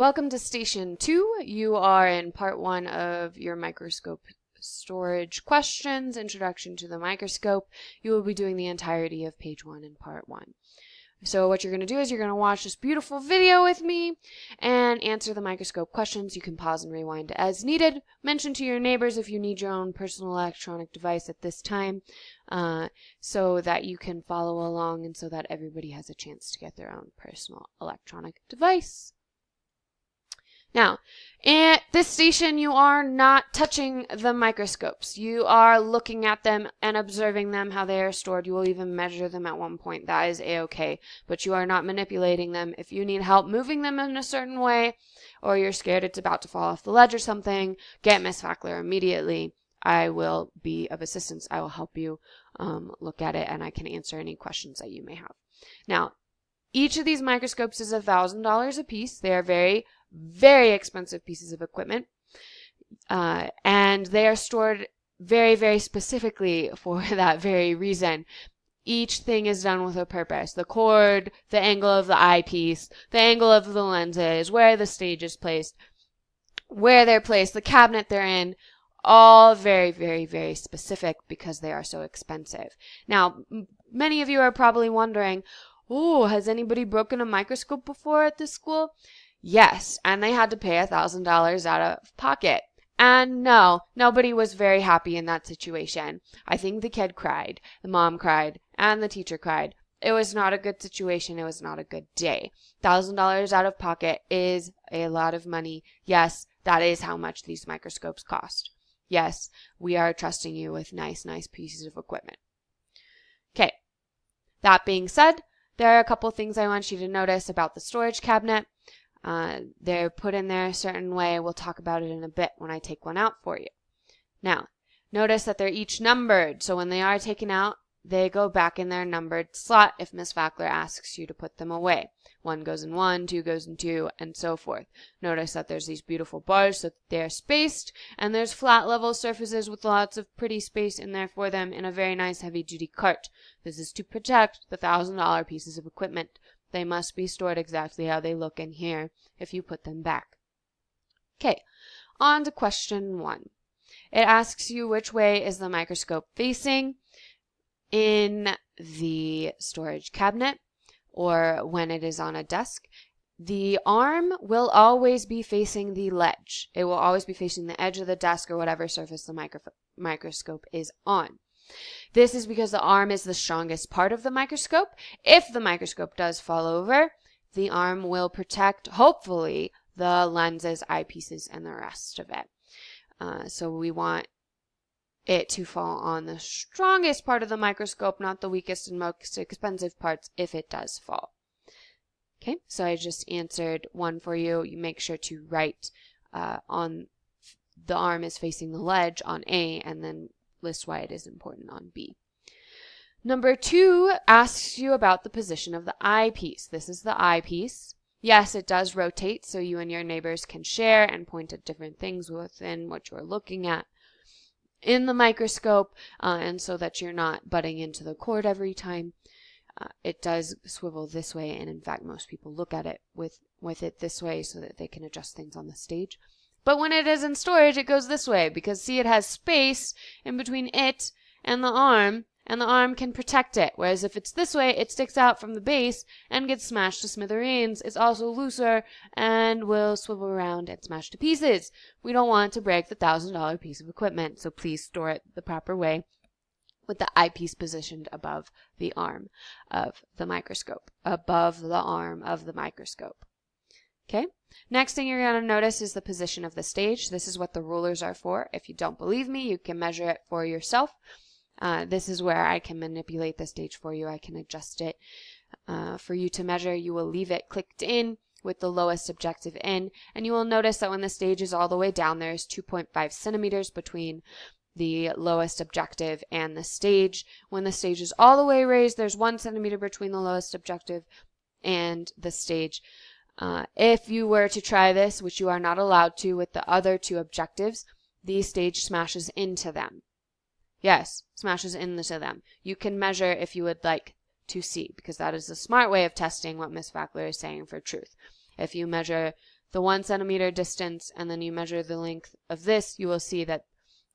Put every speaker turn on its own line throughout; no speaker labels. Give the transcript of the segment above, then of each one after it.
Welcome to Station 2. You are in part 1 of your microscope storage questions, Introduction to the Microscope. You will be doing the entirety of page 1 in part 1. So what you're going to do is you're going to watch this beautiful video with me and answer the microscope questions. You can pause and rewind as needed. Mention to your neighbors if you need your own personal electronic device at this time so that you can follow along and so that everybody has a chance to get their own personal electronic device. Now, at this station, you are not touching the microscopes. You are looking at them and observing them, how they are stored. You will even measure them at one point. That is A-okay. But you are not manipulating them. If you need help moving them in a certain way, or you're scared it's about to fall off the ledge or something, get Miss Fackler immediately. I will be of assistance. I will help you look at it, and I can answer any questions that you may have. Now, each of these microscopes is $1,000 a piece. They are very expensive pieces of equipment, and they are stored very specifically for that very reason. Each thing is done with a purpose. The cord, the angle of the eyepiece, the angle of the lenses, where the stage is placed, where they're placed, the cabinet they're in, all very specific because they are so expensive. Now, many of you are probably wondering, oh, has anybody broken a microscope before at this school? Yes, and they had to pay $1,000 out of pocket. And no, nobody was very happy in that situation. I think the kid cried, the mom cried, and the teacher cried. It was not a good situation. It was not a good day. $1,000 out of pocket is a lot of money. Yes, that is how much these microscopes cost. Yes, we are trusting you with nice pieces of equipment. Okay, that being said, there are a couple things I want you to notice about the storage cabinet. They're put in there a certain way. We'll talk about it in a bit when I take one out for you. Now, notice that they're each numbered, so when they are taken out, they go back in their numbered slot if Miss Fackler asks you to put them away. 1 goes in 1, 2 goes in 2, and so forth. Notice that there's these beautiful bars so that they're spaced, and there's flat level surfaces with lots of pretty space in there for them in a very nice heavy-duty cart. This is to protect the $1,000 pieces of equipment. They must be stored exactly how they look in here if you put them back. Okay, on to question 1. It asks you which way is the microscope facing in the storage cabinet or when it is on a desk. The arm will always be facing the ledge. It will always be facing the edge of the desk or whatever surface the microscope is on. This is because the arm is the strongest part of the microscope. If the microscope does fall over, the arm will protect, hopefully, the lenses, eyepieces, and the rest of it. So we want it to fall on the strongest part of the microscope, not the weakest and most expensive parts if it does fall. Okay, so I just answered 1 for you. You make sure to write on the arm is facing the ledge on A, and then list why it is important on B. Number 2 asks you about the position of the eyepiece. This is the eyepiece. Yes, it does rotate, so you and your neighbors can share and point at different things within what you're looking at in the microscope, and so that you're not butting into the cord every time. It does swivel this way, and in fact, most people look at it with it this way so that they can adjust things on the stage. But when it is in storage, it goes this way because, see, it has space in between it and the arm can protect it. Whereas if it's this way, it sticks out from the base and gets smashed to smithereens. It's also looser and will swivel around and smash to pieces. We don't want to break the $1,000 piece of equipment, so please store it the proper way with the eyepiece positioned above the arm of the microscope, above the arm of the microscope. Okay, next thing you're going to notice is the position of the stage. This is what the rulers are for. If you don't believe me, you can measure it for yourself. This is where I can manipulate the stage for you. I can adjust it for you to measure. You will leave it clicked in with the lowest objective in, and you will notice that when the stage is all the way down, there's 2.5 centimeters between the lowest objective and the stage. When the stage is all the way raised, there's 1 centimeter between the lowest objective and the stage. If you were to try this, which you are not allowed to with the other 2 objectives, the stage smashes into them. Yes, smashes into them. You can measure if you would like to see, because that is a smart way of testing what Miss Fackler is saying for truth. If you measure the 1 centimeter distance and then you measure the length of this, you will see that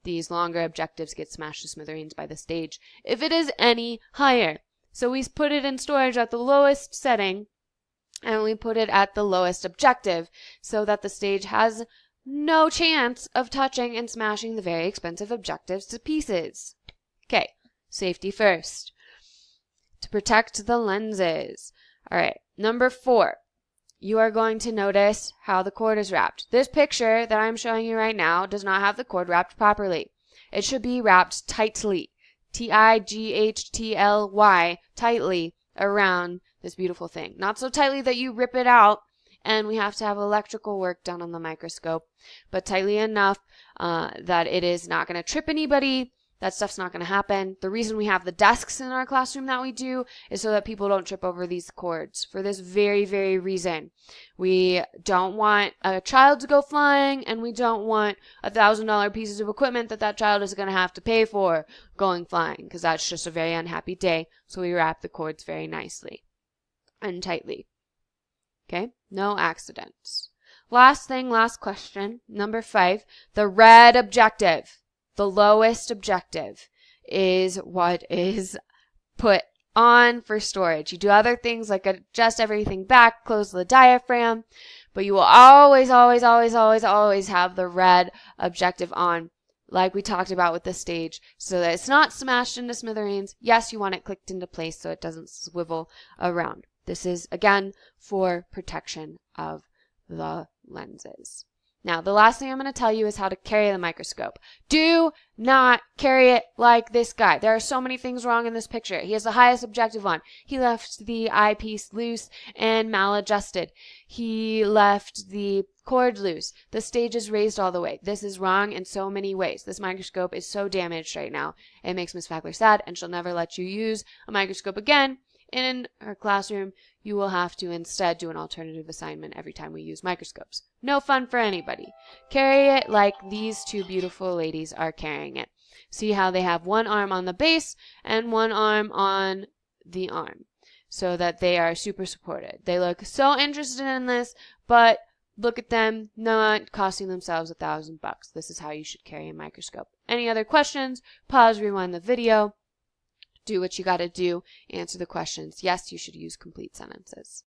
these longer objectives get smashed to smithereens by the stage if it is any higher. So we put it in storage at the lowest setting, and we put it at the lowest objective so that the stage has no chance of touching and smashing the very expensive objectives to pieces. Okay, safety first. To protect the lenses. All right, number 4. You are going to notice how the cord is wrapped. This picture that I'm showing you right now does not have the cord wrapped properly. It should be wrapped tightly, T-I-G-H-T-L-Y, tightly around this beautiful thing. Not so tightly that you rip it out and we have to have electrical work done on the microscope, but tightly enough that it is not going to trip anybody. That stuff's not going to happen. The reason we have the desks in our classroom that we do is so that people don't trip over these cords. For this very, very reason. We don't want a child to go flying, and we don't want $1,000 pieces of equipment that child is going to have to pay for going flying, because that's just a very unhappy day. So we wrap the cords very nicely and tightly. Okay? No accidents. Last thing, last question. Number 5. The red objective. The lowest objective is what is put on for storage. You do other things like adjust everything back, close the diaphragm, but you will always, always, always, always, always have the red objective on, like we talked about with the stage, so that it's not smashed into smithereens. Yes, you want it clicked into place so it doesn't swivel around. This is, again, for protection of the lenses. Now, the last thing I'm going to tell you is how to carry the microscope. Do not carry it like this guy. There are so many things wrong in this picture. He has the highest objective on. He left the eyepiece loose and maladjusted. He left the cord loose. The stage is raised all the way. This is wrong in so many ways. This microscope is so damaged right now. It makes Miss Fackler sad, and she'll never let you use a microscope again. In her classroom, you will have to instead do an alternative assignment every time we use microscopes. No fun for anybody. Carry it like these two beautiful ladies are carrying it. See how they have one arm on the base and one arm on the arm so that they are super supported. They look so interested in this, but look at them not costing themselves $1,000. This is how you should carry a microscope. Any other questions? Pause, rewind the video. Do what you got to do. Answer the questions. Yes, you should use complete sentences.